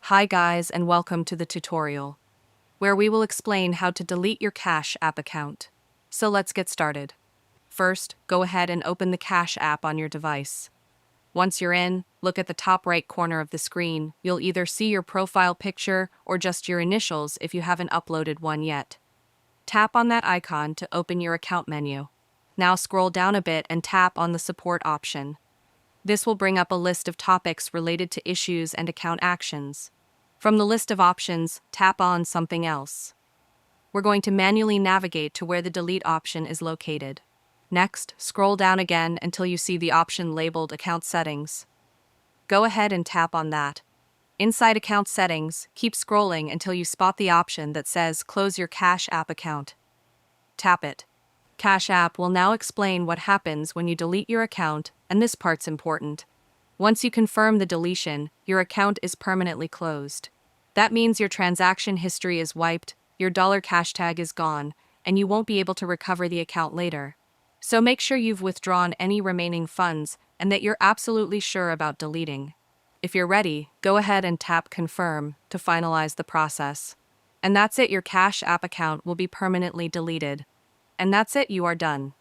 Hi guys and welcome to the tutorial, where we will explain how to delete your Cash App account. So let's get started. First, go ahead and open the Cash App on your device. Once you're in, look at the top right corner of the screen. You'll either see your profile picture or just your initials if you haven't uploaded one yet. Tap on that icon to open your account menu. Now scroll down a bit and tap on the support option. This will bring up a list of topics related to issues and account actions. From the list of options, tap on Something Else. We're going to manually navigate to where the delete option is located. Next, scroll down again until you see the option labeled Account Settings. Go ahead and tap on that. Inside Account Settings, keep scrolling until you spot the option that says Close your Cash App account. Tap it. Cash App will now explain what happens when you delete your account, and this part's important. Once you confirm the deletion, your account is permanently closed. That means your transaction history is wiped, your $cash tag is gone, and you won't be able to recover the account later. So make sure you've withdrawn any remaining funds and that you're absolutely sure about deleting. If you're ready, go ahead and tap Confirm to finalize the process. And that's it, your Cash App account will be permanently deleted. And that's it, you are done.